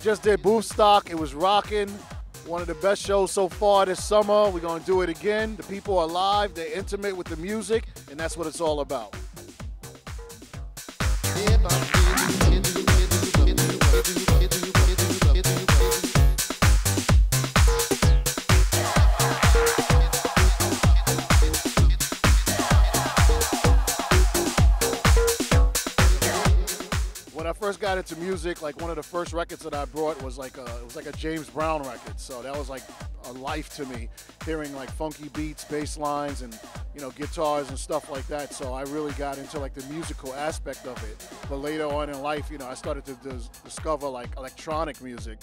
just did Boothstock. It was rocking. One of the best shows so far this summer. We're going to do it again. The people are live. They're intimate with the music, and that's what it's all about. When I first got into music, like one of the first records that I brought was like a James Brown record. So that was like a life to me, hearing like funky beats, bass lines, and guitars and stuff like that. So I really got into like the musical aspect of it. But later on in life, I started to discover like electronic music.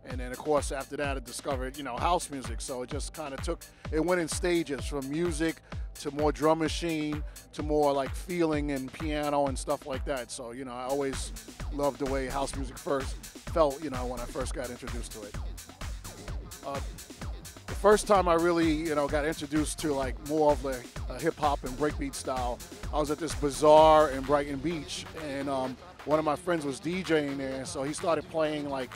And then of course after that I discovered, house music. So it just kind of it went in stages from music to more drum machine, to more like feeling and piano and stuff like that. So, I always loved the way house music first felt, when I first got introduced to it. The first time I really, got introduced to like more of the hip hop and breakbeat style, I was at this bazaar in Brighton Beach, and one of my friends was DJing there, so he started playing like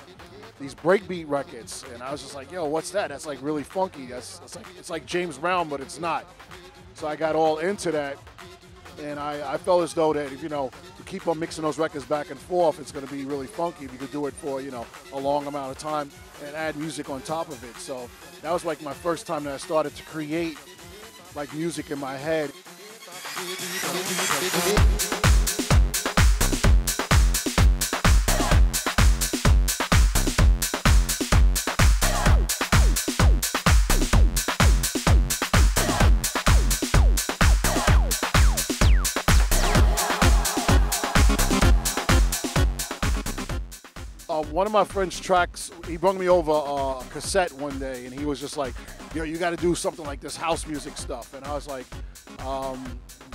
these breakbeat records, and I was just like, yo, what's that? That's like really funky. It's like James Brown, but it's not. So I got all into that, and I felt as though that if you keep on mixing those records back and forth, it's going to be really funky. If you could do it for a long amount of time and add music on top of it. So that was like my first time that I started to create like music in my head. One of my friend's tracks, he brought me over a cassette one day, and he was just like, you got to do something like this house music stuff. And I was like,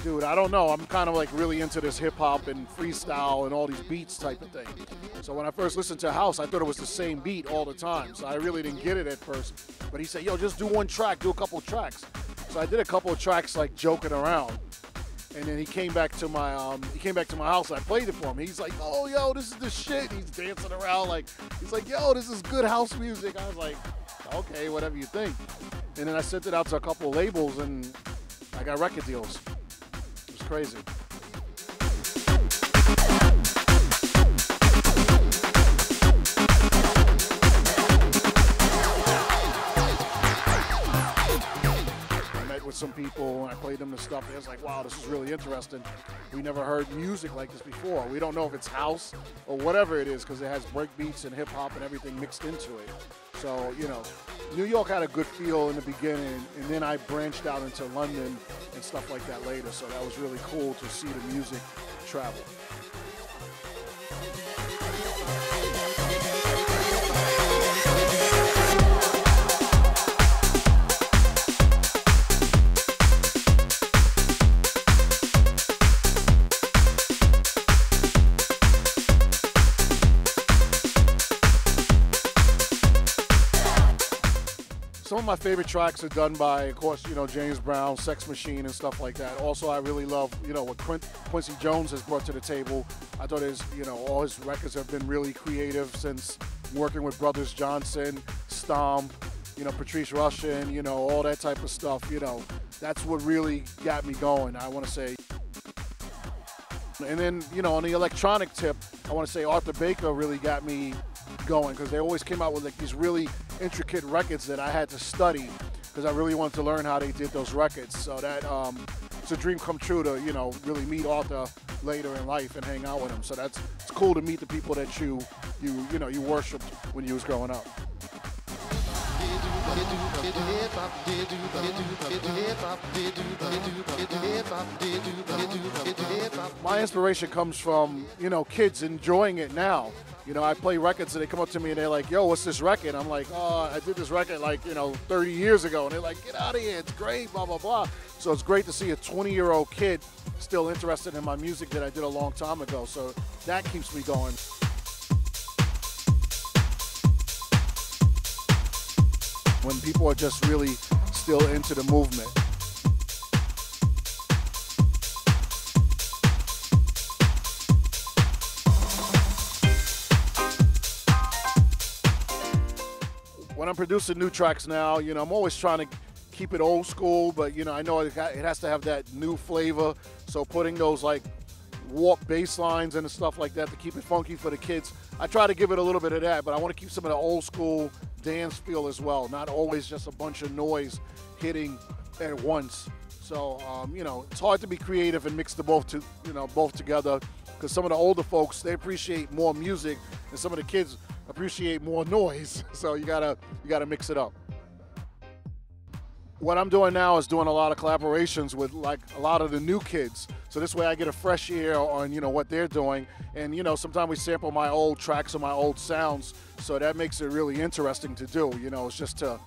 dude, I don't know. I'm kind of like really into this hip hop and freestyle and all these beats type of thing. So when I first listened to house, I thought it was the same beat all the time. So I really didn't get it at first. But he said, yo, just do one track, do a couple of tracks. So I did a couple of tracks like joking around. And then he came back to my house. And I played it for him. He's like, "Oh, yo, this is the shit." He's dancing around he's like, "Yo, this is good house music." I was like, "Okay, whatever you think." And then I sent it out to a couple of labels, and I got record deals. It was crazy. With some people, and I played them the stuff. They was like, wow, this is really interesting. We never heard music like this before. We don't know if it's house or whatever it is, because it has break beats and hip hop and everything mixed into it. So, New York had a good feel in the beginning, and then I branched out into London and stuff like that later. So that was really cool to see the music travel. Some of my favorite tracks are done by, of course, James Brown, Sex Machine, and stuff like that. Also, I really love, what Quincy Jones has brought to the table. I thought all his records have been really creative since working with Brothers Johnson, Stomp, Patrice Rushen, all that type of stuff. That's what really got me going, I want to say. And then, on the electronic tip, I want to say Arthur Baker really got me going, because they always came out with like these really intricate records that I had to study, because I really wanted to learn how they did those records. So that it's a dream come true to really meet Arthur later in life and hang out with him. So it's cool to meet the people that you worshipped when you was growing up. My inspiration comes from, kids enjoying it now. I play records and they come up to me and they're like, yo, what's this record? I'm like, oh, I did this record 30 years ago. And they're like, get out of here, it's great, blah, blah, blah. So it's great to see a 20-year-old kid still interested in my music that I did a long time ago. So that keeps me going. When people are just really still into the movement. When I'm producing new tracks now, you know, I'm always trying to keep it old school, but you know, I know it has to have that new flavor. So putting those like warp bass lines and stuff like that to keep it funky for the kids. I try to give it a little bit of that, but I want to keep some of the old school dance feel as well, not always just a bunch of noise hitting at once. So, you know, it's hard to be creative and mix the both together, because some of the older folks, they appreciate more music, and some of the kids appreciate more noise. So you gotta mix it up. What I'm doing now is doing a lot of collaborations with like a lot of the new kids. So this way I get a fresh ear on, you know, what they're doing. And, you know, sometimes we sample my old tracks or my old sounds. So that makes it really interesting to do. You know, it's just to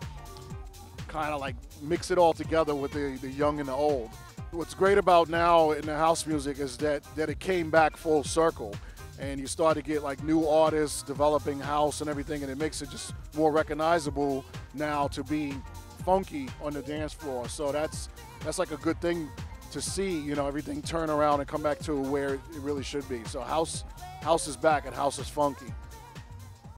kind of like mix it all together with the young and the old. What's great about now in the house music is that it came back full circle. And you start to get like new artists developing house and everything, and it makes it just more recognizable now to be funky on the dance floor. So that's like a good thing to see, you know, everything turn around and come back to where it really should be. So house is back and house is funky.